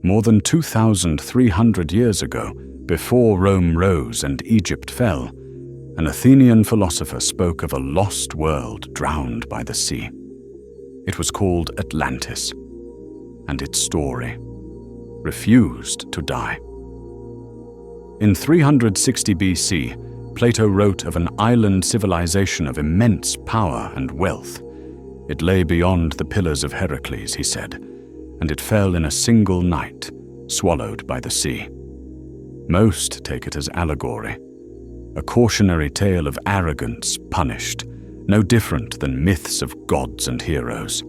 More than 2,300 years ago, before Rome rose and Egypt fell, an Athenian philosopher spoke of a lost world drowned by the sea. It was called Atlantis, and its story refused to die. In 360 BC, Plato wrote of an island civilization of immense power and wealth. It lay beyond the pillars of Heracles, he said, and it fell in a single night, swallowed by the sea. Most take it as allegory, a cautionary tale of arrogance punished, no different than myths of gods and heroes.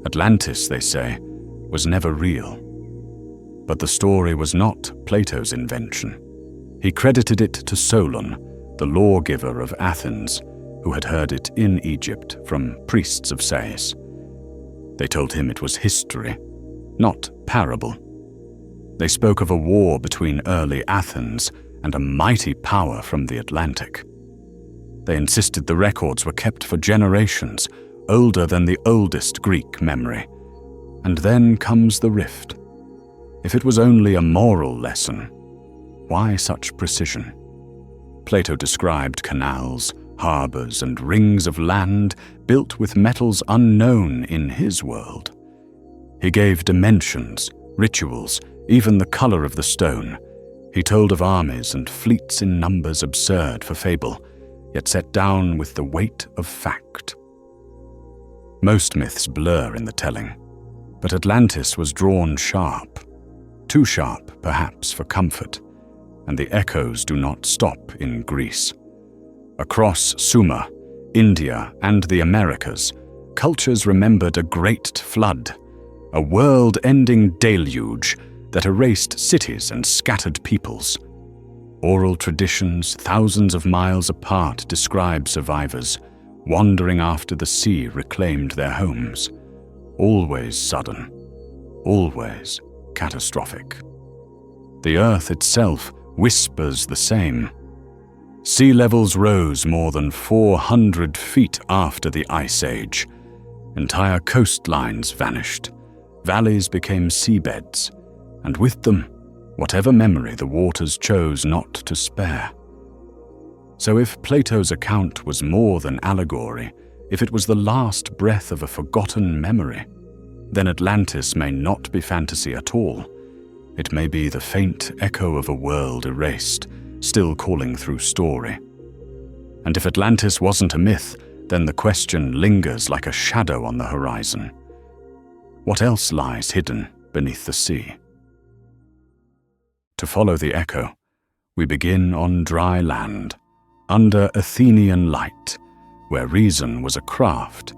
Atlantis, they say, was never real. But the story was not Plato's invention. He credited it to Solon, the lawgiver of Athens, who had heard it in Egypt from priests of Sais. They told him it was history, not parable. They spoke of a war between early Athens and a mighty power from the Atlantic. They insisted the records were kept for generations, older than the oldest Greek memory. And then comes the rift. If it was only a moral lesson, why such precision? Plato described canals, harbors, and rings of land built with metals unknown in his world. He gave dimensions, rituals, even the color of the stone. He told of armies and fleets in numbers absurd for fable, yet set down with the weight of fact. Most myths blur in the telling, but Atlantis was drawn sharp. Too sharp, perhaps, for comfort, and the echoes do not stop in Greece. Across Sumer, India, and the Americas, cultures remembered a great flood, a world-ending deluge that erased cities and scattered peoples. Oral traditions thousands of miles apart describe survivors, wandering after the sea reclaimed their homes. Always sudden, always catastrophic. The earth itself whispers the same. Sea levels rose more than 400 feet after the Ice Age. Entire coastlines vanished. Valleys became seabeds, and with them, whatever memory the waters chose not to spare. So if Plato's account was more than allegory, if it was the last breath of a forgotten memory, then Atlantis may not be fantasy at all. It may be the faint echo of a world erased, still calling through story. And if Atlantis wasn't a myth, then the question lingers like a shadow on the horizon. What else lies hidden beneath the sea? To follow the echo, we begin on dry land, under Athenian light, where reason was a craft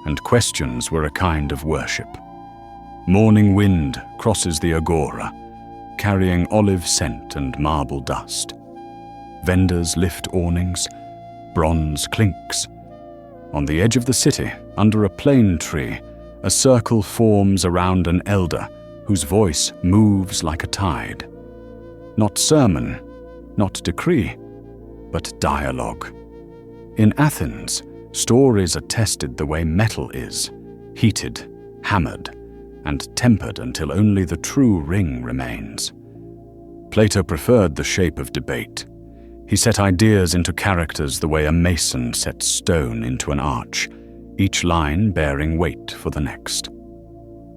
and questions were a kind of worship. Morning wind crosses the agora, carrying olive scent and marble dust. Vendors lift awnings, bronze clinks. On the edge of the city, under a plane tree, a circle forms around an elder whose voice moves like a tide. Not sermon, not decree, but dialogue. In Athens, stories are tested the way metal is, heated, hammered, and tempered until only the true ring remains. Plato preferred the shape of debate. He set ideas into characters the way a mason sets stone into an arch, each line bearing weight for the next.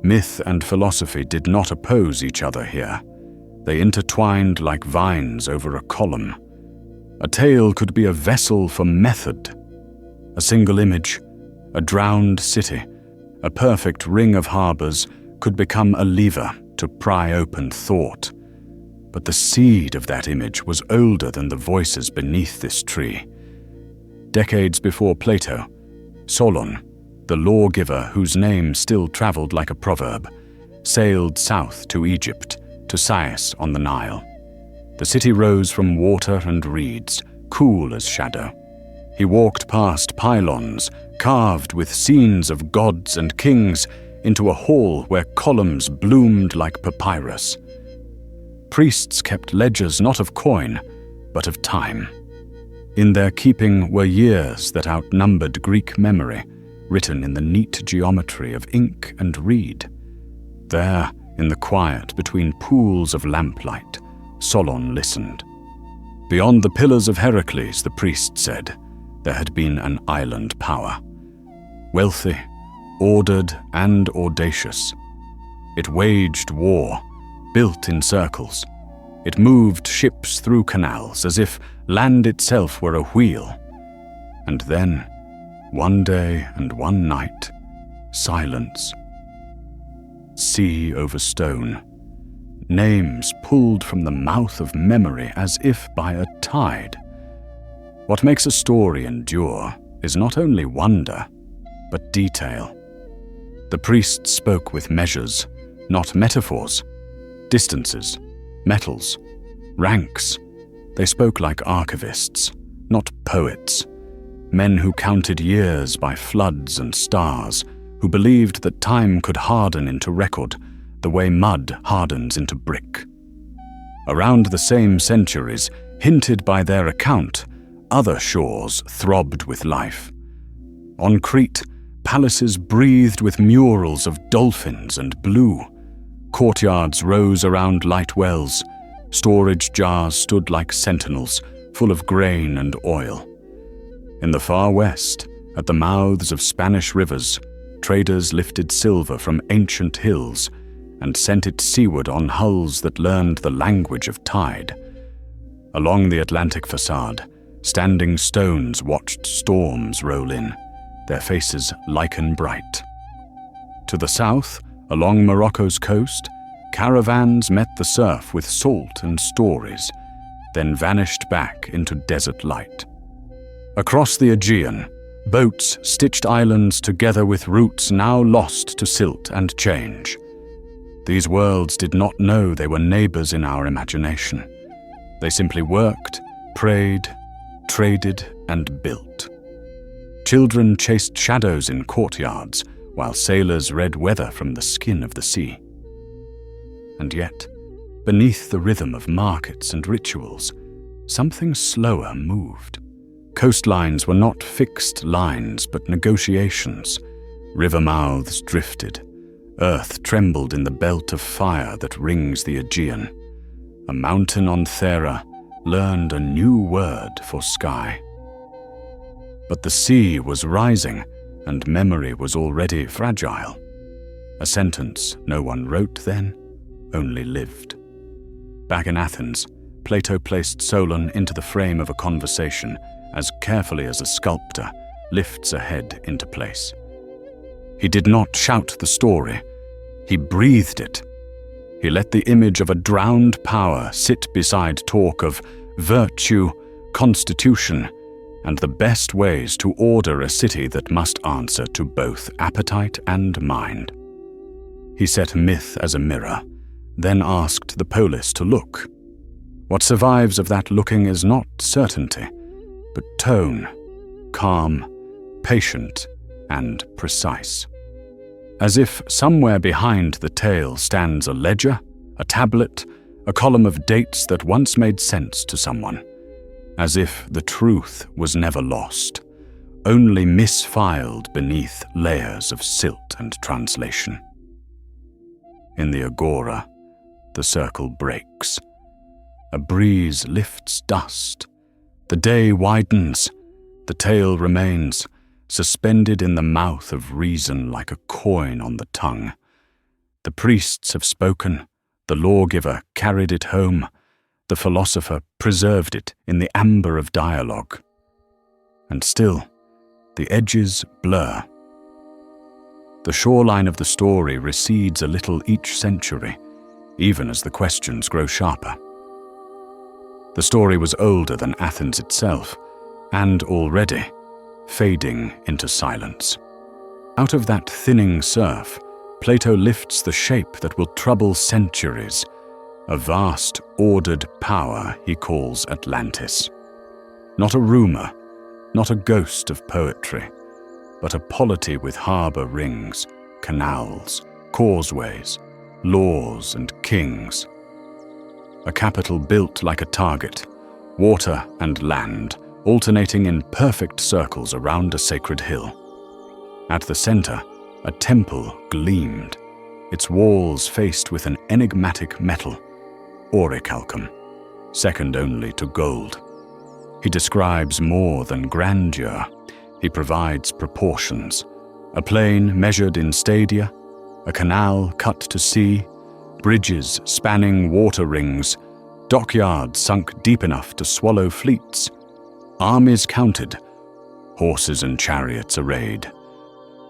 Myth and philosophy did not oppose each other here. They intertwined like vines over a column. A tale could be a vessel for method. A single image, a drowned city, a perfect ring of harbors could become a lever to pry open thought. But the seed of that image was older than the voices beneath this tree. Decades before Plato, Solon, the lawgiver whose name still traveled like a proverb, sailed south to Egypt, to Sais on the Nile. The city rose from water and reeds, cool as shadow. He walked past pylons, carved with scenes of gods and kings, into a hall where columns bloomed like papyrus. Priests kept ledgers not of coin, but of time. In their keeping were years that outnumbered Greek memory, written in the neat geometry of ink and reed. There, In the quiet between pools of lamplight, Solon listened. Beyond the pillars of Heracles, the priest said, there had been an island power. Wealthy, ordered, and audacious. It waged war, built in circles. It moved ships through canals as if land itself were a wheel. And then, one day and one night, silence. Sea over stone. Names pulled from the mouth of memory as if by a tide. What makes a story endure is not only wonder, but detail. The priest spoke with measures, not metaphors. Distances, metals, ranks. They spoke like archivists, not poets. Men who counted years by floods and stars, who believed that time could harden into record the way mud hardens into brick. Around the same centuries, hinted by their account, other shores throbbed with life. On Crete, palaces breathed with murals of dolphins and blue. Courtyards rose around light wells. Storage jars stood like sentinels, full of grain and oil. In the far west, at the mouths of Spanish rivers, traders lifted silver from ancient hills and sent it seaward on hulls that learned the language of tide. Along the Atlantic facade, standing stones watched storms roll in, their faces lichen bright. To the south, along Morocco's coast, caravans met the surf with salt and stories, then vanished back into desert light. Across the Aegean, boats stitched islands together with routes now lost to silt and change. These worlds did not know they were neighbors in our imagination. They simply worked, prayed, traded, and built. Children chased shadows in courtyards, while sailors read weather from the skin of the sea. And yet, beneath the rhythm of markets and rituals, something slower moved. Coastlines were not fixed lines, but negotiations. River mouths drifted. Earth trembled in the belt of fire that rings the Aegean. A mountain on Thera learned a new word for sky. But the sea was rising, and memory was already fragile. A sentence no one wrote then, only lived. Back in Athens, Plato placed Solon into the frame of a conversation as carefully as a sculptor lifts a head into place. He did not shout the story, he breathed it. He let the image of a drowned power sit beside talk of virtue, constitution, and the best ways to order a city that must answer to both appetite and mind. He set myth as a mirror, then asked the polis to look. What survives of that looking is not certainty, but tone, calm, patient, and precise. As if somewhere behind the tale stands a ledger, a tablet, a column of dates that once made sense to someone. As if the truth was never lost, only misfiled beneath layers of silt and translation. In the agora, the circle breaks. A breeze lifts dust. The day widens. The tale remains, suspended in the mouth of reason like a coin on the tongue. The priests have spoken. The lawgiver carried it home. The philosopher preserved it in the amber of dialogue. And still, the edges blur. The shoreline of the story recedes a little each century, even as the questions grow sharper. The story was older than Athens itself, and already fading into silence. Out of that thinning surf, Plato lifts the shape that will trouble centuries, a vast, ordered power he calls Atlantis. Not a rumor, not a ghost of poetry, but a polity with harbor rings, canals, causeways, laws and kings. A capital built like a target, water and land alternating in perfect circles around a sacred hill. At the center, a temple gleamed, its walls faced with an enigmatic metal, orichalcum, second only to gold. He describes more than grandeur. He provides proportions. A plain measured in stadia, a canal cut to sea, bridges spanning water rings, dockyards sunk deep enough to swallow fleets, armies counted, horses and chariots arrayed,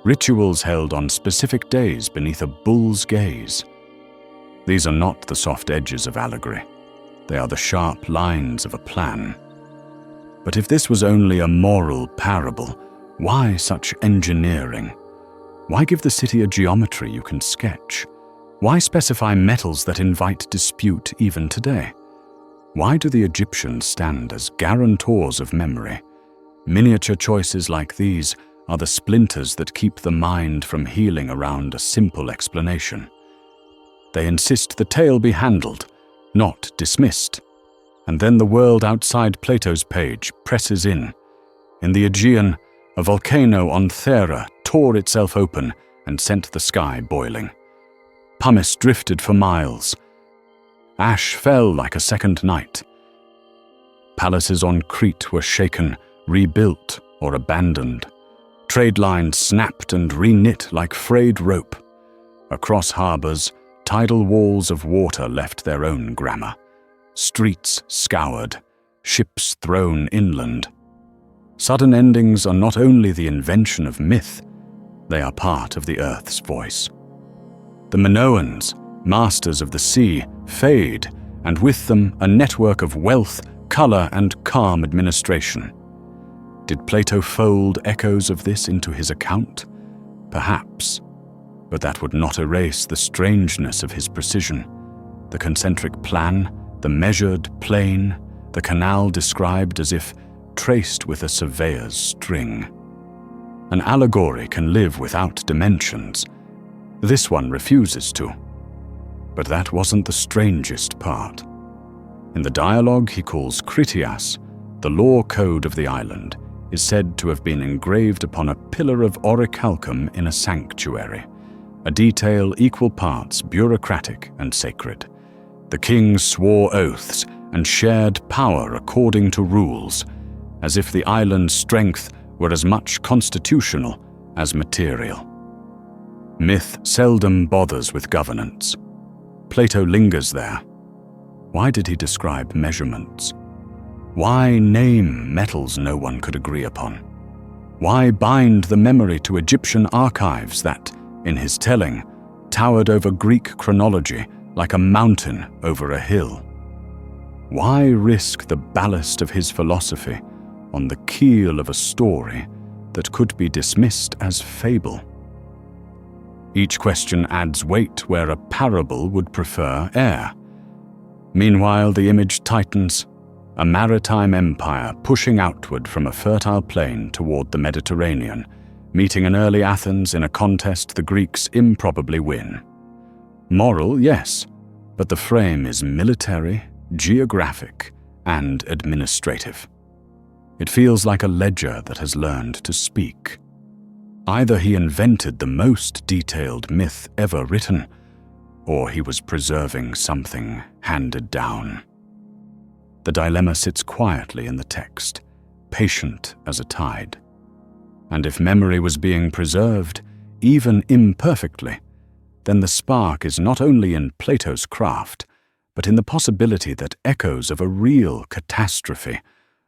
rituals held on specific days beneath a bull's gaze. These are not the soft edges of allegory. They are the sharp lines of a plan. But if this was only a moral parable, why such engineering? Why give the city a geometry you can sketch? Why specify metals that invite dispute even today? Why do the Egyptians stand as guarantors of memory? Miniature choices like these are the splinters that keep the mind from healing around a simple explanation. They insist the tale be handled, not dismissed. And then the world outside Plato's page presses in. In the Aegean, a volcano on Thera tore itself open and sent the sky boiling. Pumice drifted for miles. Ash fell like a second night. Palaces on Crete were shaken, rebuilt, or abandoned. Trade lines snapped and reknit like frayed rope. Across harbors, tidal walls of water left their own grammar. Streets scoured, ships thrown inland. Sudden endings are not only the invention of myth, they are part of the earth's voice. The Minoans, masters of the sea, fade, and with them a network of wealth, color, and calm administration. Did Plato fold echoes of this into his account? Perhaps, but that would not erase the strangeness of his precision. The concentric plan, the measured plane, the canal described as if traced with a surveyor's string. An allegory can live without dimensions. This one refuses to. But that wasn't the strangest part. In the dialogue he calls Critias, the law code of the island is said to have been engraved upon a pillar of orichalcum in a sanctuary, a detail equal parts bureaucratic and sacred. The kings swore oaths and shared power according to rules, as if the island's strength were as much constitutional as material. Myth seldom bothers with governance. Plato lingers there. Why did he describe measurements? Why name metals no one could agree upon? Why bind the memory to Egyptian archives that, in his telling, towered over Greek chronology like a mountain over a hill? Why risk the ballast of his philosophy on the keel of a story that could be dismissed as fable? Each question adds weight where a parable would prefer air. Meanwhile, the image tightens, a maritime empire pushing outward from a fertile plain toward the Mediterranean, meeting an early Athens in a contest the Greeks improbably win. Moral, yes, but the frame is military, geographic, and administrative. It feels like a ledger that has learned to speak. Either he invented the most detailed myth ever written, or he was preserving something handed down. The dilemma sits quietly in the text, patient as a tide. And if memory was being preserved, even imperfectly, then the spark is not only in Plato's craft, but in the possibility that echoes of a real catastrophe,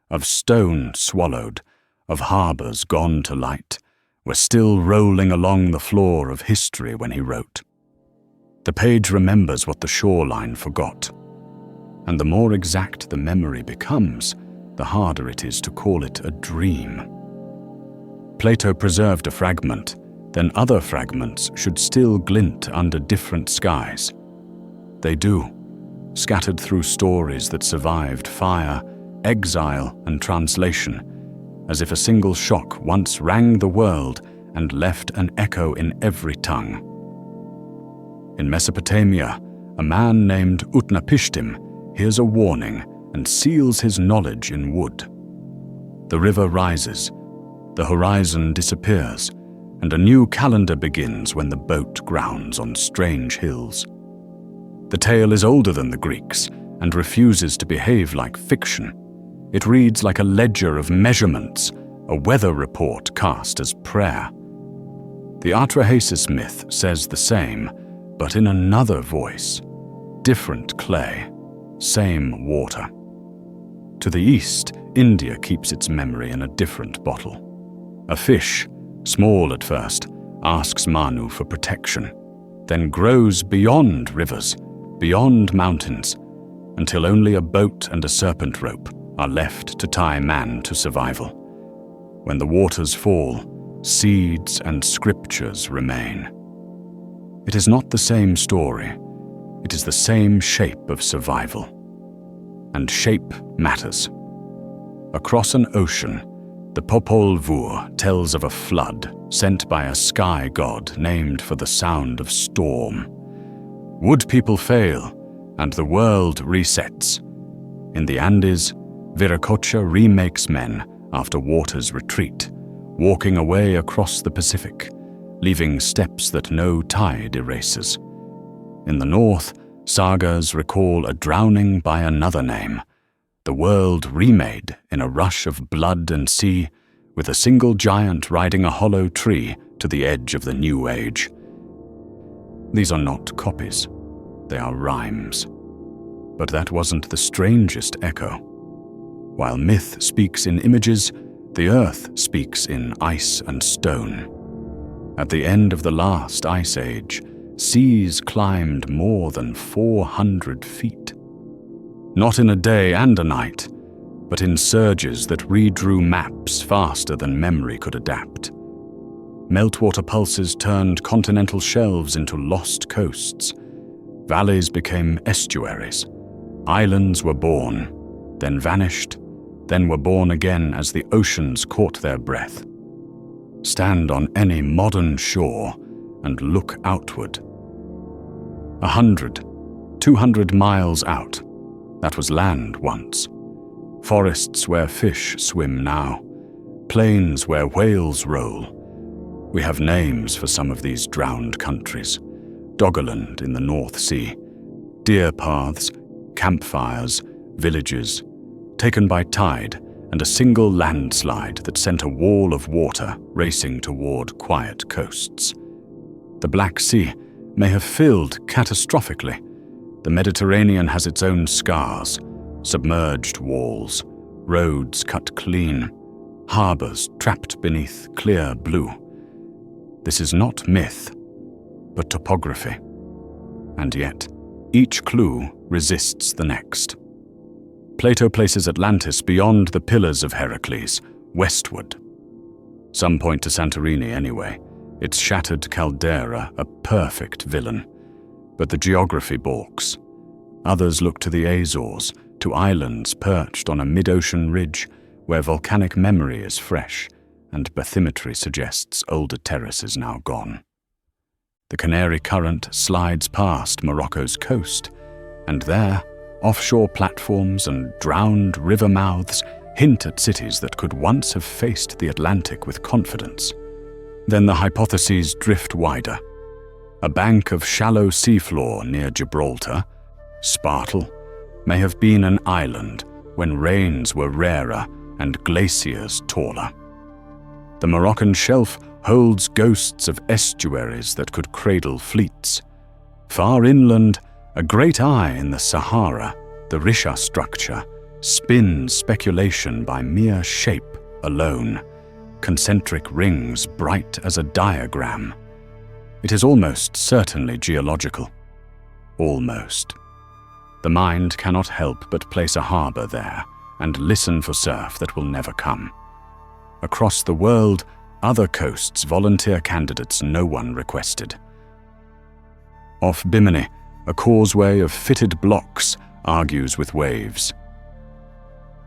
of stone swallowed, of harbors gone to light, were still rolling along the floor of history when he wrote. The page remembers what the shoreline forgot, and the more exact the memory becomes, the harder it is to call it a dream. Plato preserved a fragment, then other fragments should still glint under different skies. They do, scattered through stories that survived fire, exile, and translation, as if a single shock once rang the world and left an echo in every tongue. In Mesopotamia, a man named Utnapishtim hears a warning and seals his knowledge in wood. The river rises, the horizon disappears, and a new calendar begins when the boat grounds on strange hills. The tale is older than the Greeks and refuses to behave like fiction. It reads like a ledger of measurements, a weather report cast as prayer. The Atrahasis myth says the same, but in another voice. Different clay, same water. To the east, India keeps its memory in a different bottle. A fish, small at first, asks Manu for protection, then grows beyond rivers, beyond mountains, until only a boat and a serpent rope are left to tie man to survival. When the waters fall, seeds and scriptures remain. It is not the same story. It is the same shape of survival. And shape matters. Across an ocean, the Popol Vuh tells of a flood sent by a sky god named for the sound of storm. Wood people fail, and the world resets. In the Andes, Viracocha remakes men after waters retreat, walking away across the Pacific, leaving steps that no tide erases. In the north, sagas recall a drowning by another name, the world remade in a rush of blood and sea, with a single giant riding a hollow tree to the edge of the new age. These are not copies, they are rhymes. But that wasn't the strangest echo. While myth speaks in images, the earth speaks in ice and stone. At the end of the last ice age, seas climbed more than 400 feet. Not in a day and a night, but in surges that redrew maps faster than memory could adapt. Meltwater pulses turned continental shelves into lost coasts. Valleys became estuaries. Islands were born, then vanished, then were born again as the oceans caught their breath. Stand on any modern shore and look outward. 100, 200 miles out, that was land once. Forests where fish swim now, plains where whales roll. We have names for some of these drowned countries. Doggerland in the North Sea, deer paths, campfires, villages, taken by tide and a single landslide that sent a wall of water racing toward quiet coasts. The Black Sea may have filled catastrophically. The Mediterranean has its own scars, submerged walls, roads cut clean, harbors trapped beneath clear blue. This is not myth, but topography. And yet, each clue resists the next. Plato places Atlantis beyond the pillars of Heracles, westward. Some point to Santorini anyway, its shattered caldera a perfect villain. But the geography balks. Others look to the Azores, to islands perched on a mid-ocean ridge where volcanic memory is fresh and bathymetry suggests older terraces now gone. The Canary Current slides past Morocco's coast, and there, offshore platforms and drowned river mouths hint at cities that could once have faced the Atlantic with confidence. Then the hypotheses drift wider. A bank of shallow seafloor near Gibraltar, Spartel, may have been an island when rains were rarer and glaciers taller. The Moroccan shelf holds ghosts of estuaries that could cradle fleets. Far inland, a great eye in the Sahara, the Risha structure, spins speculation by mere shape alone, concentric rings bright as a diagram. It is almost certainly geological. Almost. The mind cannot help but place a harbor there and listen for surf that will never come. Across the world, other coasts volunteer candidates no one requested. Off Bimini, a causeway of fitted blocks argues with waves.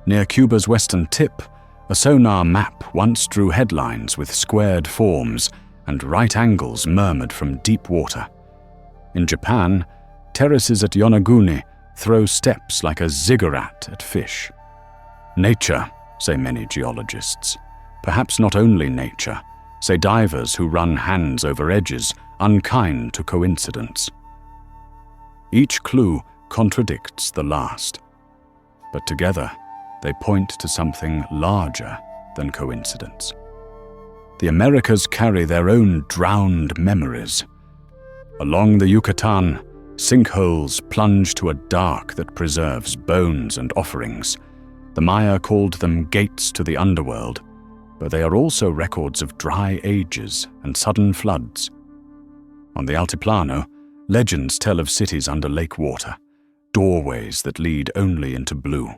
Near Cuba's western tip, a sonar map once drew headlines with squared forms and right angles murmured from deep water. In Japan, terraces at Yonaguni throw steps like a ziggurat at fish. Nature, say many geologists. Perhaps not only nature, say divers who run hands over edges, unkind to coincidence. Each clue contradicts the last, but together they point to something larger than coincidence. The Americas carry their own drowned memories. Along the Yucatan, sinkholes plunge to a dark that preserves bones and offerings. The Maya called them gates to the underworld, but they are also records of dry ages and sudden floods. On the Altiplano, legends tell of cities under lake water, doorways that lead only into blue.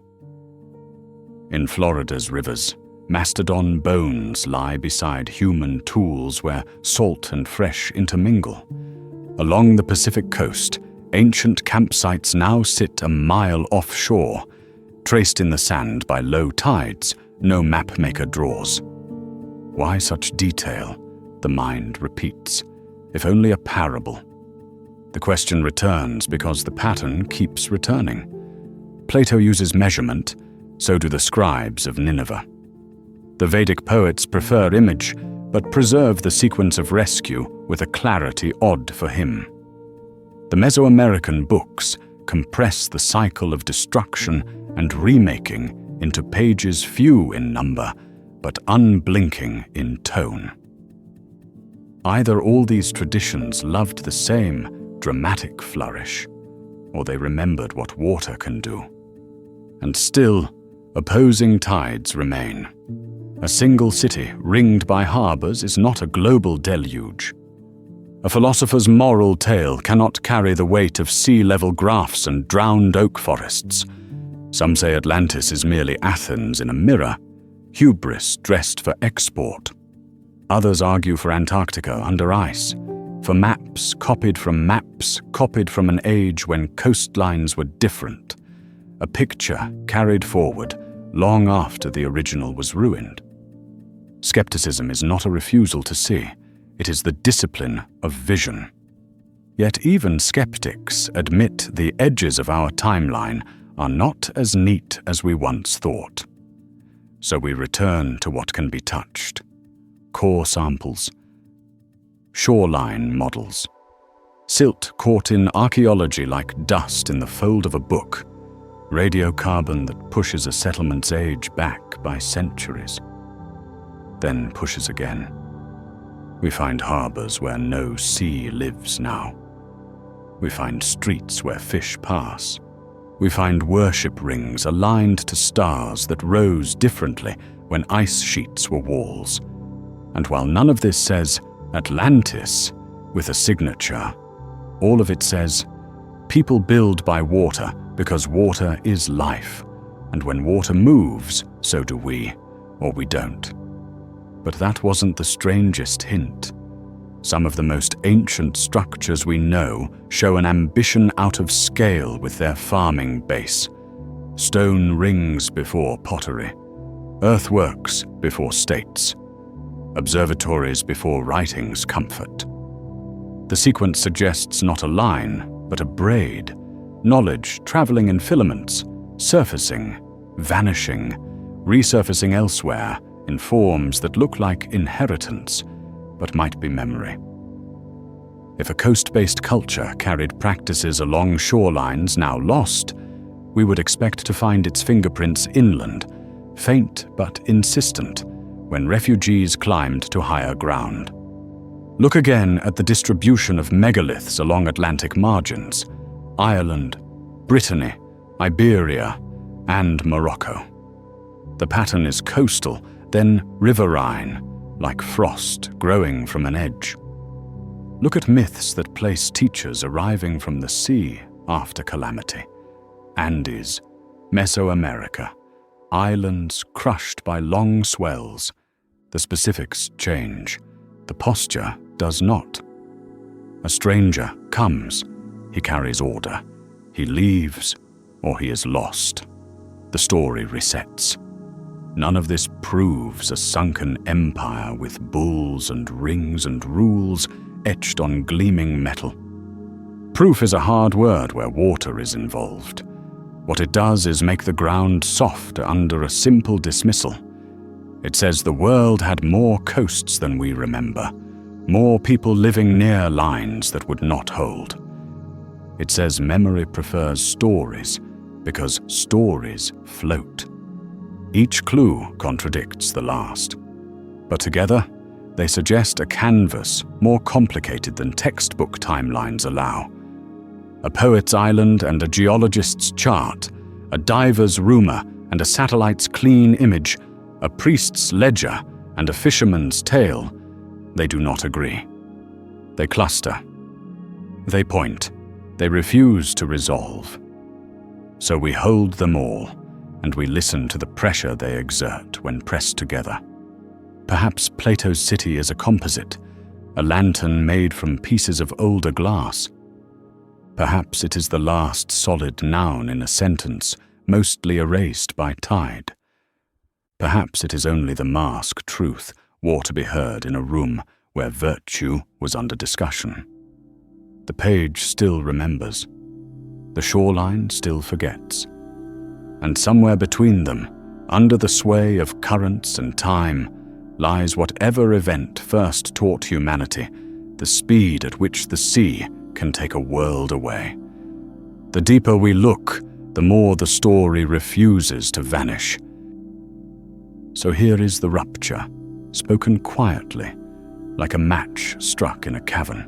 In Florida's rivers, mastodon bones lie beside human tools where salt and fresh intermingle. Along the Pacific coast, ancient campsites now sit a mile offshore, traced in the sand by low tides no mapmaker draws. Why such detail? The mind repeats, if only a parable. The question returns because the pattern keeps returning. Plato uses measurement, so do the scribes of Nineveh. The Vedic poets prefer image, but preserve the sequence of rescue with a clarity odd for him. The Mesoamerican books compress the cycle of destruction and remaking into pages few in number, but unblinking in tone. Either all these traditions loved the same dramatic flourish, or they remembered what water can do. And still, opposing tides remain. A single city ringed by harbors is not a global deluge. A philosopher's moral tale cannot carry the weight of sea-level graphs and drowned oak forests. Some say Atlantis is merely Athens in a mirror, hubris dressed for export. Others argue for Antarctica under ice, for maps copied from an age when coastlines were different, a picture carried forward long after the original was ruined. Skepticism is not a refusal to see, it is the discipline of vision. Yet even skeptics admit the edges of our timeline are not as neat as we once thought. So we return to what can be touched. Core samples, shoreline models, silt caught in archaeology like dust in the fold of a book, radiocarbon that pushes a settlement's age back by centuries, then pushes again. We find harbors where no sea lives now. We find streets where fish pass. We find worship rings aligned to stars that rose differently when ice sheets were walls. And while none of this says Atlantis with a signature, all of it says people build by water because water is life, and when water moves, so do we, or we don't. But that wasn't the strangest hint. Some of the most ancient structures we know show an ambition out of scale with their farming base. Stone rings before pottery, earthworks before states, observatories before writing's comfort. The sequence suggests not a line, but a braid, knowledge traveling in filaments, surfacing, vanishing, resurfacing elsewhere in forms that look like inheritance, but might be memory. If a coast-based culture carried practices along shorelines now lost, we would expect to find its fingerprints inland, faint but insistent, when refugees climbed to higher ground. Look again at the distribution of megaliths along Atlantic margins: Ireland, Brittany, Iberia, and Morocco. The pattern is coastal, then riverine, like frost growing from an edge. Look at myths that place teachers arriving from the sea after calamity. Andes, Mesoamerica, islands crushed by long swells. The specifics change, the posture does not. A stranger comes, he carries order, he leaves, or he is lost. The story resets. None of this proves a sunken empire with bulls and rings and rules etched on gleaming metal. Proof is a hard word where water is involved. What it does is make the ground soft under a simple dismissal. It says the world had more coasts than we remember, more people living near lines that would not hold. It says memory prefers stories because stories float. Each clue contradicts the last, but together they suggest a canvas more complicated than textbook timelines allow. A poet's island and a geologist's chart, a diver's rumor and a satellite's clean image, a priest's ledger and a fisherman's tale, they do not agree. They cluster. They point. They refuse to resolve. So we hold them all, and we listen to the pressure they exert when pressed together. Perhaps Plato's city is a composite, a lantern made from pieces of older glass. Perhaps it is the last solid noun in a sentence, mostly erased by tide. Perhaps it is only the mask truth wore to be heard in a room where virtue was under discussion. The page still remembers. The shoreline still forgets. And somewhere between them, under the sway of currents and time, lies whatever event first taught humanity the speed at which the sea can take a world away. The deeper we look, the more the story refuses to vanish. So here is the rupture, spoken quietly, like a match struck in a cavern.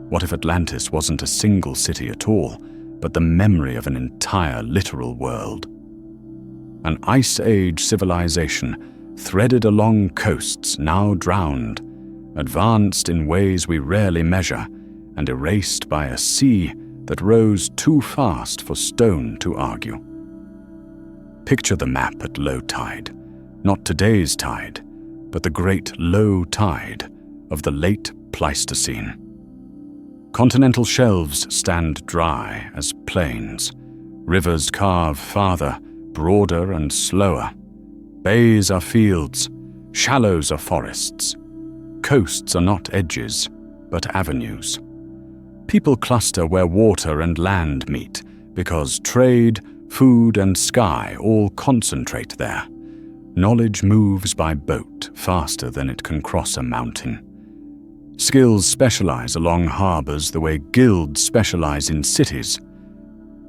What if Atlantis wasn't a single city at all, but the memory of an entire literal world? An Ice Age civilization threaded along coasts now drowned, advanced in ways we rarely measure, and erased by a sea that rose too fast for stone to argue. Picture the map at low tide, not today's tide, but the great low tide of the late Pleistocene. Continental shelves stand dry as plains. Rivers carve farther, broader and slower. Bays are fields, shallows are forests. Coasts are not edges, but avenues. People cluster where water and land meet, because trade, food and sky all concentrate there. Knowledge moves by boat faster than it can cross a mountain. Skills specialize along harbors the way guilds specialize in cities.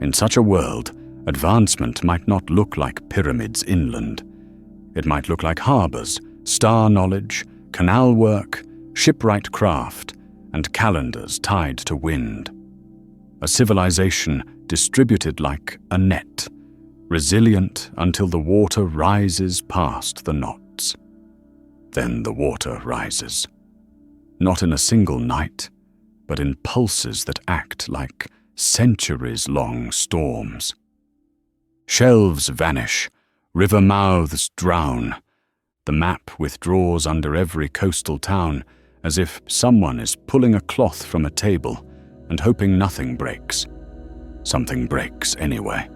In such a world, advancement might not look like pyramids inland. It might look like harbors, star knowledge, canal work, shipwright craft, and calendars tied to wind. A civilization distributed like a net, resilient until the water rises past the knots. Then the water rises. Not in a single night, but in pulses that act like centuries-long storms. Shelves vanish, river mouths drown. The map withdraws under every coastal town, as if someone is pulling a cloth from a table and hoping nothing breaks. Something breaks anyway.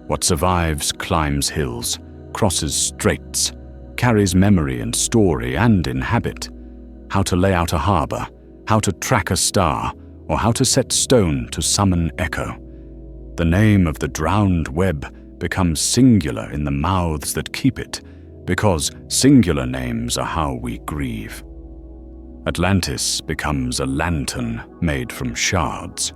What survives climbs hills, crosses straits, carries memory and story and in habit. How to lay out a harbor, how to track a star, or how to set stone to summon echo. The name of the drowned web becomes singular in the mouths that keep it, because singular names are how we grieve. Atlantis becomes a lantern made from shards.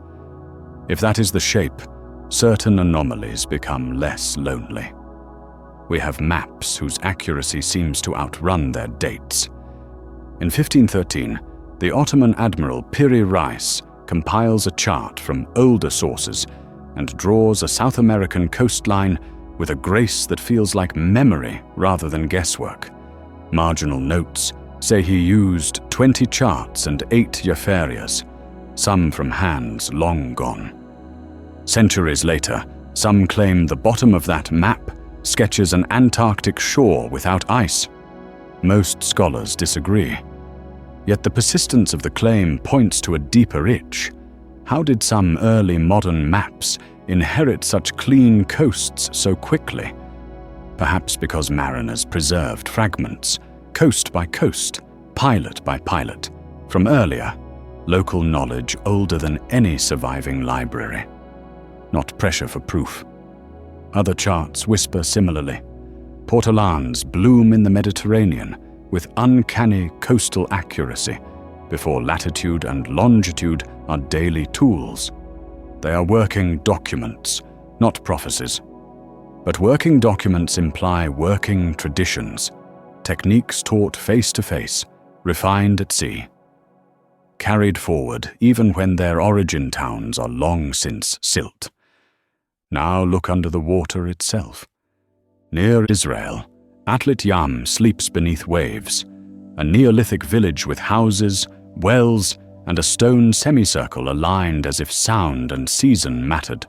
If that is the shape, certain anomalies become less lonely. We have maps whose accuracy seems to outrun their dates. In 1513, the Ottoman admiral Piri Reis compiles a chart from older sources and draws a South American coastline with a grace that feels like memory rather than guesswork. Marginal notes say he used 20 charts and 8 Jafarias, some from hands long gone. Centuries later, some claim the bottom of that map sketches an Antarctic shore without ice. Most scholars disagree. Yet the persistence of the claim points to a deeper itch. How did some early modern maps inherit such clean coasts so quickly? Perhaps because mariners preserved fragments, coast by coast, pilot by pilot, from earlier, local knowledge older than any surviving library. Not pressure for proof. Other charts whisper similarly. Portolans bloom in the Mediterranean with uncanny coastal accuracy before latitude and longitude are daily tools. They are working documents, not prophecies. But working documents imply working traditions, techniques taught face-to-face, refined at sea, carried forward even when their origin towns are long since silt. Now look under the water itself. Near Israel, Atlit Yam sleeps beneath waves, a Neolithic village with houses, wells, and a stone semicircle aligned as if sound and season mattered.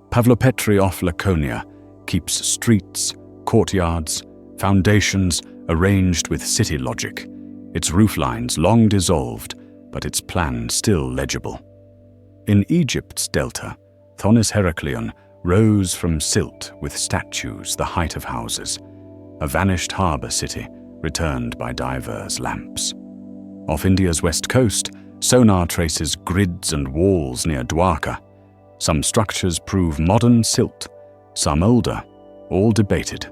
Pavlopetri off Laconia keeps streets, courtyards, foundations arranged with city logic, its rooflines long dissolved, but its plan still legible. In Egypt's delta, Thonis Heracleion rose from silt with statues the height of houses, a vanished harbour city returned by diverse lamps. Off India's west coast, sonar traces grids and walls near Dwarka. Some structures prove modern silt, some older, all debated,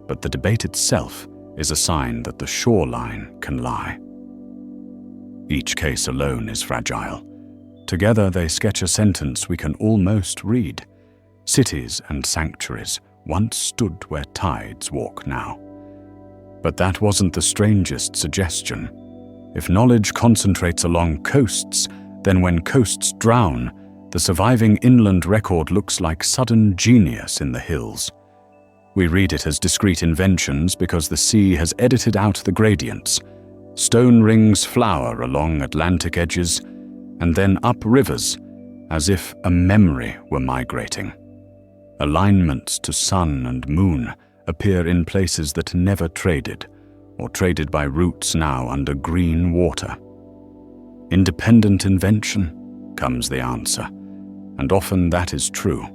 but the debate itself is a sign that the shoreline can lie. Each case alone is fragile. Together they sketch a sentence we can almost read. Cities and sanctuaries once stood where tides walk now. But that wasn't the strangest suggestion. If knowledge concentrates along coasts, then when coasts drown, the surviving inland record looks like sudden genius in the hills. We read it as discrete inventions because the sea has edited out the gradients. Stone rings flower along Atlantic edges, and then up rivers, as if a memory were migrating. Alignments to sun and moon appear in places that never traded, or traded by routes now under green water. Independent invention, comes the answer, and often that is true.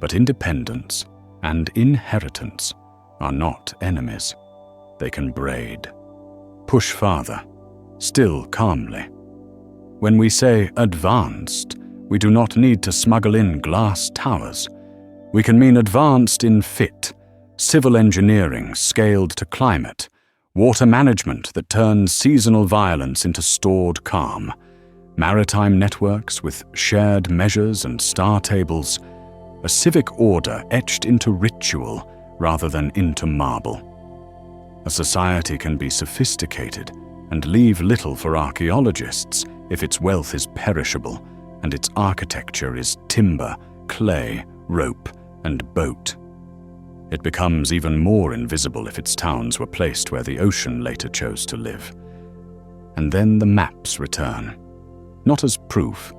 But independence and inheritance are not enemies. They can braid, push farther, still calmly. When we say advanced, we do not need to smuggle in glass towers. We can mean advanced in fit, civil engineering scaled to climate, water management that turns seasonal violence into stored calm, maritime networks with shared measures and star tables, a civic order etched into ritual rather than into marble. A society can be sophisticated and leave little for archaeologists if its wealth is perishable and its architecture is timber, clay, rope, and boat. It becomes even more invisible if its towns were placed where the ocean later chose to live. And then the maps return, not as proof,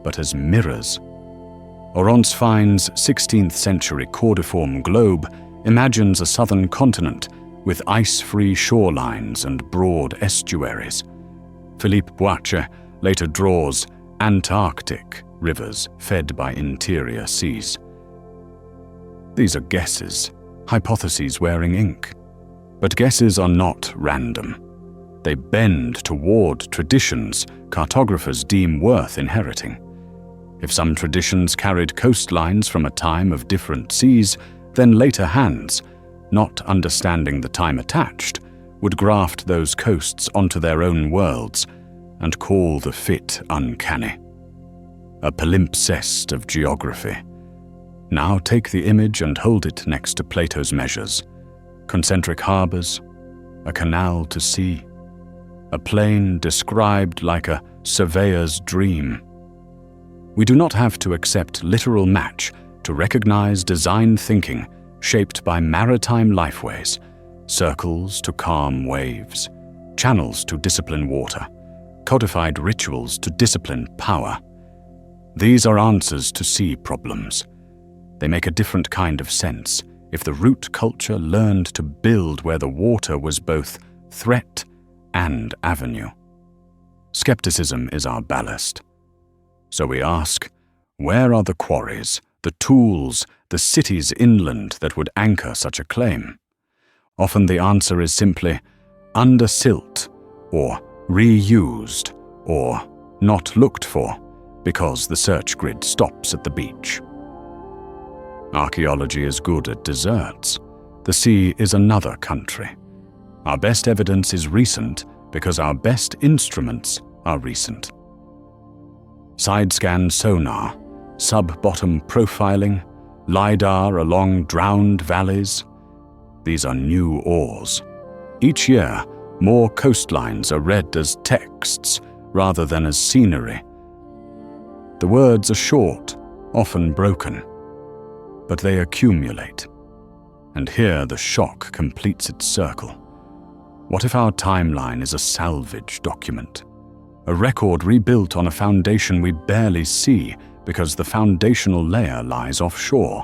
but as mirrors. Oronce Fine's 16th century cordiform globe imagines a southern continent with ice-free shorelines and broad estuaries. Philippe Boiche later draws Antarctic rivers fed by interior seas. These are guesses, hypotheses wearing ink. But guesses are not random. They bend toward traditions cartographers deem worth inheriting. If some traditions carried coastlines from a time of different seas, then later hands, not understanding the time attached, would graft those coasts onto their own worlds and call the fit uncanny. A palimpsest of geography. Now take the image and hold it next to Plato's measures. Concentric harbors, a canal to sea, a plain described like a surveyor's dream. We do not have to accept literal match to recognize design thinking shaped by maritime lifeways, circles to calm waves, channels to discipline water, codified rituals to discipline power. These are answers to sea problems. They make a different kind of sense if the root culture learned to build where the water was both threat and avenue. Skepticism is our ballast. So we ask, where are the quarries, the tools, the cities inland that would anchor such a claim? Often the answer is simply under silt, or reused, or not looked for, because the search grid stops at the beach. Archaeology is good at deserts, The sea is another country. Our best evidence is recent because our best instruments are recent. Side-scan sonar, sub-bottom profiling, LiDAR along drowned valleys. These are new ores. Each year, more coastlines are read as texts rather than as scenery. The words are short, often broken, but they accumulate. And here the shock completes its circle. What if our timeline is a salvage document? A record rebuilt on a foundation we barely see because the foundational layer lies offshore?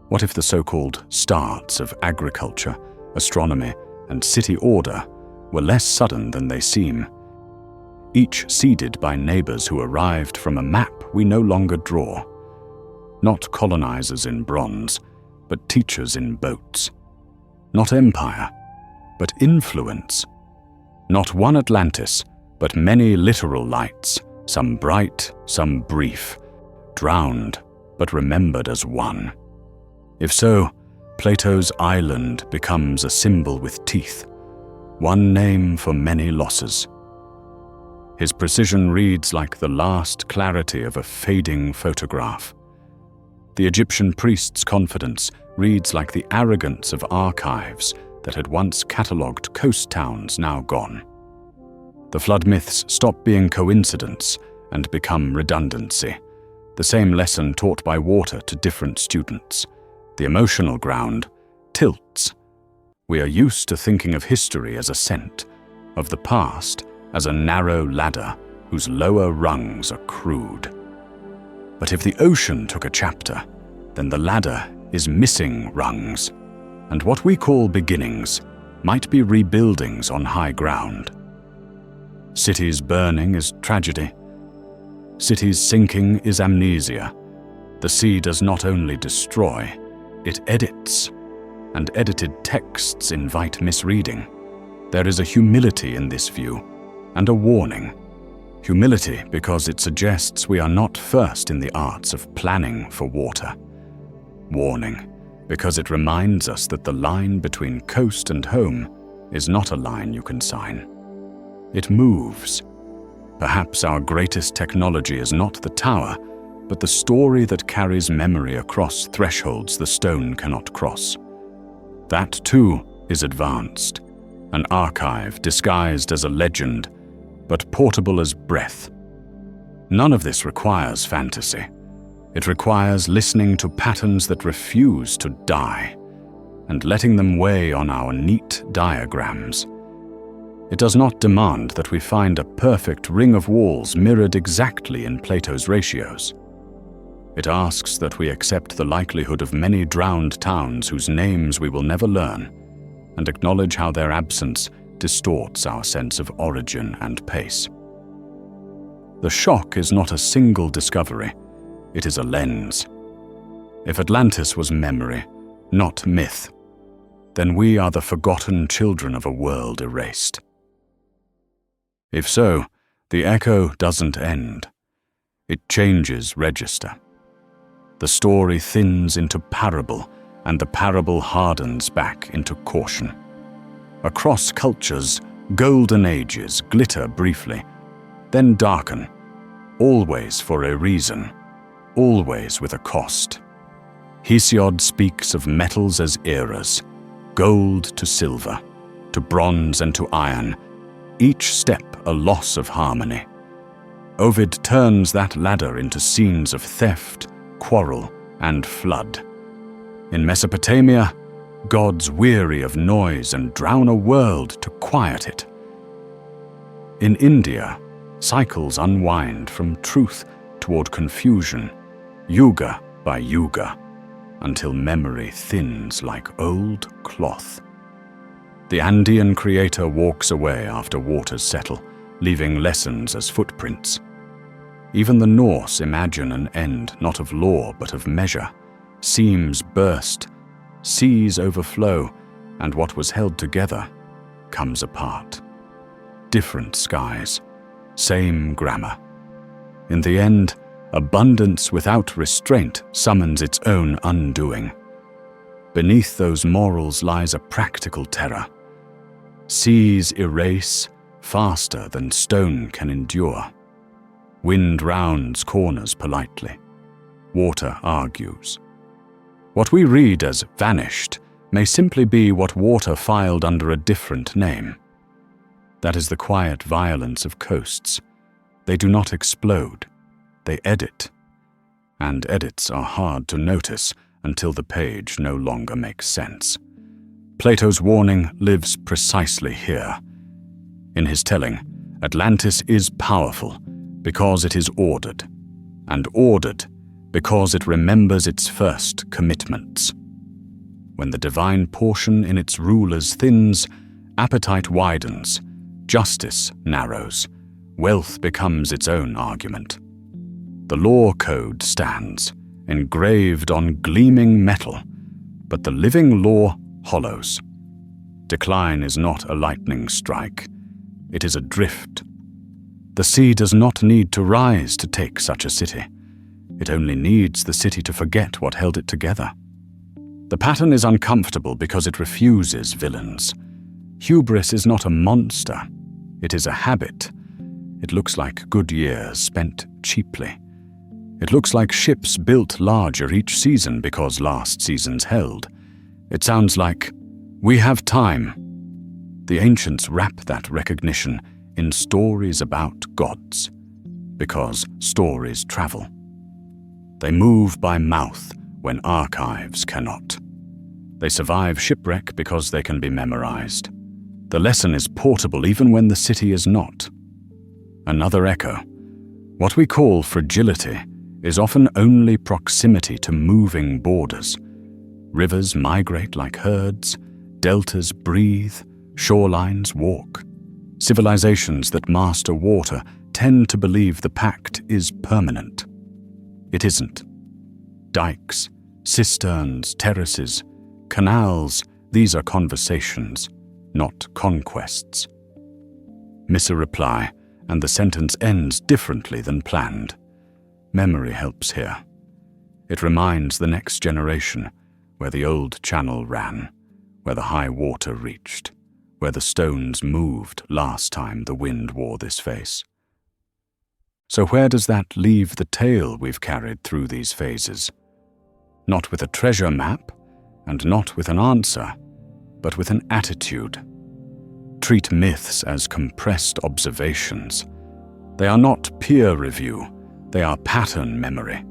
What if the so-called starts of agriculture, astronomy, and city order were less sudden than they seem, each seeded by neighbors who arrived from a map we no longer draw? Not colonizers in bronze, but teachers in boats. Not empire, but influence. Not one Atlantis, but many literal lights, some bright, some brief, drowned, but remembered as one. If so, Plato's island becomes a symbol with teeth, one name for many losses. His precision reads like the last clarity of a fading photograph. The Egyptian priest's confidence reads like the arrogance of archives that had once catalogued coast towns now gone. The flood myths stop being coincidence and become redundancy, the same lesson taught by water to different students. The emotional ground tilts. We are used to thinking of history as ascent, of the past as a narrow ladder whose lower rungs are crude. But if the ocean took a chapter, then the ladder is missing rungs, and what we call beginnings might be rebuildings on high ground. Cities burning is tragedy. Cities sinking is amnesia. The sea does not only destroy, it edits, and edited texts invite misreading. There is a humility in this view, and a warning. Humility because it suggests we are not first in the arts of planning for water. Warning because it reminds us that the line between coast and home is not a line you can sign. It moves. Perhaps our greatest technology is not the tower, but the story that carries memory across thresholds the stone cannot cross. That too is advanced, an archive disguised as a legend, but portable as breath. None of this requires fantasy. It requires listening to patterns that refuse to die, and letting them weigh on our neat diagrams. It does not demand that we find a perfect ring of walls mirrored exactly in Plato's ratios. It asks that we accept the likelihood of many drowned towns whose names we will never learn, and acknowledge how their absence distorts our sense of origin and pace. The shock is not a single discovery, it is a lens. If Atlantis was memory, not myth, then we are the forgotten children of a world erased. If so, the echo doesn't end. It changes register. The story thins into parable, and the parable hardens back into caution. Across cultures, golden ages glitter briefly, then darken, always for a reason, always with a cost. Hesiod speaks of metals as eras, gold to silver, to bronze and to iron, each step a loss of harmony. Ovid turns that ladder into scenes of theft, quarrel, and flood. In Mesopotamia, gods weary of noise and drown a world to quiet it. In India, cycles unwind from truth toward confusion, yuga by yuga, until memory thins like old cloth. The Andean creator walks away after waters settle, leaving lessons as footprints. Even the Norse imagine an end not of law but of measure. Seams burst, seas overflow, and what was held together comes apart. Different skies, same grammar. In the end, abundance without restraint summons its own undoing. Beneath those morals lies a practical terror. Seas erase faster than stone can endure. Wind rounds corners politely. Water argues. What we read as vanished may simply be what water filed under a different name. That is the quiet violence of coasts. They do not explode. They edit. And edits are hard to notice until the page no longer makes sense. Plato's warning lives precisely here. In his telling, Atlantis is powerful because it is ordered, and ordered because it remembers its first commitments. When the divine portion in its rulers thins, appetite widens, justice narrows, wealth becomes its own argument. The law code stands, engraved on gleaming metal, but the living law hollows. Decline is not a lightning strike. It is a drift. The sea does not need to rise to take such a city. It only needs the city to forget what held it together. The pattern is uncomfortable because it refuses villains. Hubris is not a monster. It is a habit. It looks like good years spent cheaply. It looks like ships built larger each season because last season's held. It sounds like, "We have time." The ancients wrap that recognition in stories about gods, because stories travel. They move by mouth when archives cannot. They survive shipwreck because they can be memorized. The lesson is portable even when the city is not. Another echo. What we call fragility is often only proximity to moving borders. Rivers migrate like herds, deltas breathe, shorelines walk. Civilizations that master water tend to believe the pact is permanent. It isn't. Dikes, cisterns, terraces, canals, these are conversations, not conquests. Miss a reply, and the sentence ends differently than planned. Memory helps here. It reminds the next generation where the old channel ran, where the high water reached, where the stones moved last time the wind wore this face. So where does that leave the tale we've carried through these phases? Not with a treasure map, and not with an answer, but with an attitude. Treat myths as compressed observations. They are not peer review, they are pattern memory.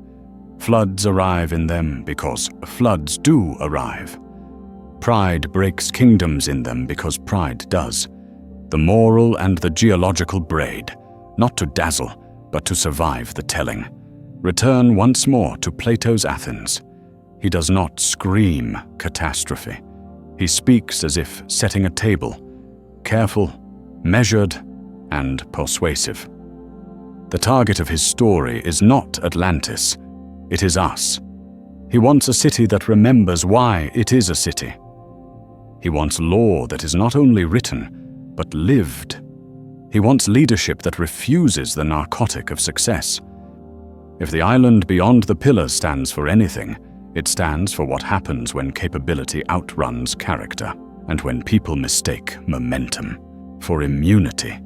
Floods arrive in them because floods do arrive. Pride breaks kingdoms in them because pride does. The moral and the geological braid, not to dazzle, but to survive the telling. Return once more to Plato's Athens. He does not scream catastrophe. He speaks as if setting a table, careful, measured, and persuasive. The target of his story is not Atlantis, it is us. He wants a city that remembers why it is a city. He wants law that is not only written, but lived. He wants leadership that refuses the narcotic of success. If the island beyond the pillar stands for anything, it stands for what happens when capability outruns character, and when people mistake momentum for immunity.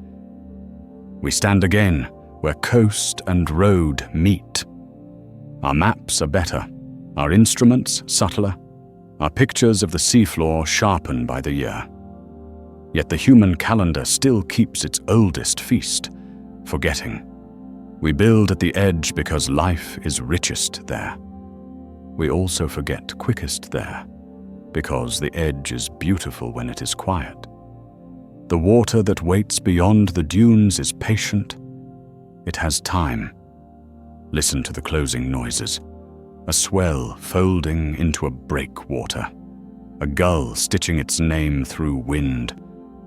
We stand again where coast and road meet. Our maps are better, our instruments subtler, our pictures of the seafloor sharpen by the year. Yet the human calendar still keeps its oldest feast, forgetting. We build at the edge because life is richest there. We also forget quickest there, because the edge is beautiful when it is quiet. The water that waits beyond the dunes is patient. It has time. Listen to the closing noises. A swell folding into a breakwater. A gull stitching its name through wind.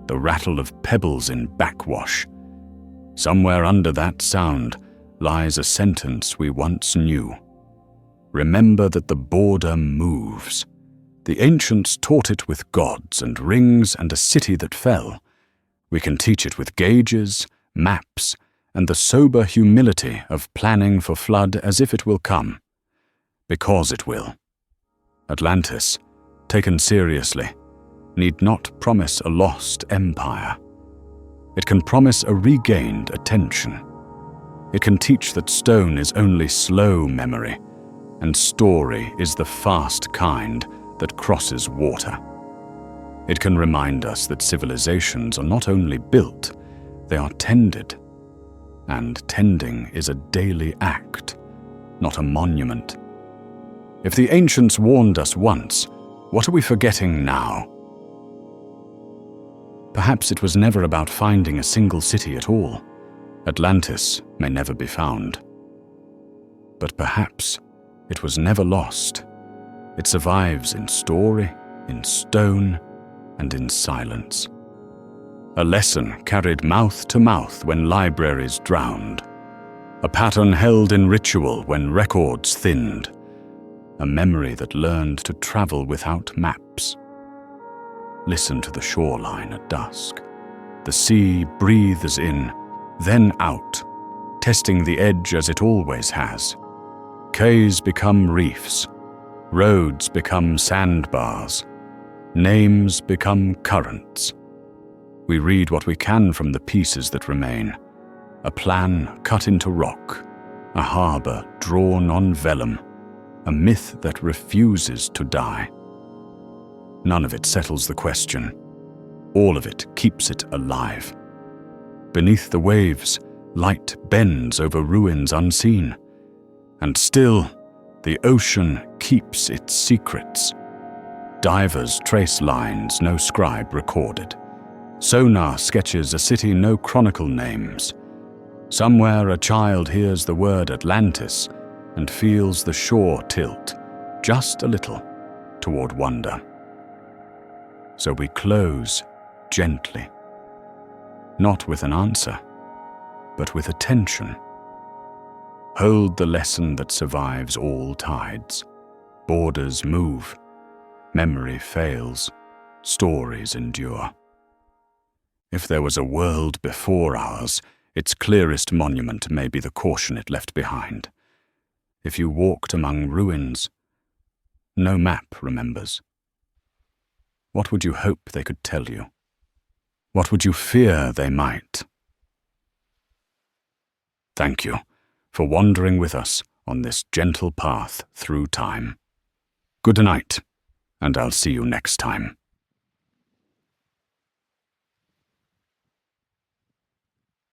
The rattle of pebbles in backwash. Somewhere under that sound lies a sentence we once knew. Remember that the border moves. The ancients taught it with gods and rings and a city that fell. We can teach it with gauges, maps, and the sober humility of planning for flood as if it will come. Because it will. Atlantis, taken seriously, need not promise a lost empire. It can promise a regained attention. It can teach that stone is only slow memory, and story is the fast kind that crosses water. It can remind us that civilizations are not only built, they are tended. And tending is a daily act, not a monument. If the ancients warned us once, what are we forgetting now? Perhaps it was never about finding a single city at all. Atlantis may never be found. But perhaps it was never lost. It survives in story, in stone, and in silence. A lesson carried mouth to mouth when libraries drowned. A pattern held in ritual when records thinned. A memory that learned to travel without maps. Listen to the shoreline at dusk. The sea breathes in, then out, testing the edge as it always has. Quays become reefs. Roads become sandbars. Names become currents. We read what we can from the pieces that remain. A plan cut into rock. A harbor drawn on vellum. A myth that refuses to die. None of it settles the question. All of it keeps it alive. Beneath the waves, light bends over ruins unseen. And still, the ocean keeps its secrets. Divers trace lines no scribe recorded. Sonar sketches a city no chronicle names. Somewhere a child hears the word Atlantis and feels the shore tilt, just a little, toward wonder. So we close gently, not with an answer, but with attention. Hold the lesson that survives all tides. Borders move, memory fails, stories endure. If there was a world before ours, its clearest monument may be the caution it left behind. If you walked among ruins, no map remembers. What would you hope they could tell you? What would you fear they might? Thank you for wandering with us on this gentle path through time. Good night, and I'll see you next time.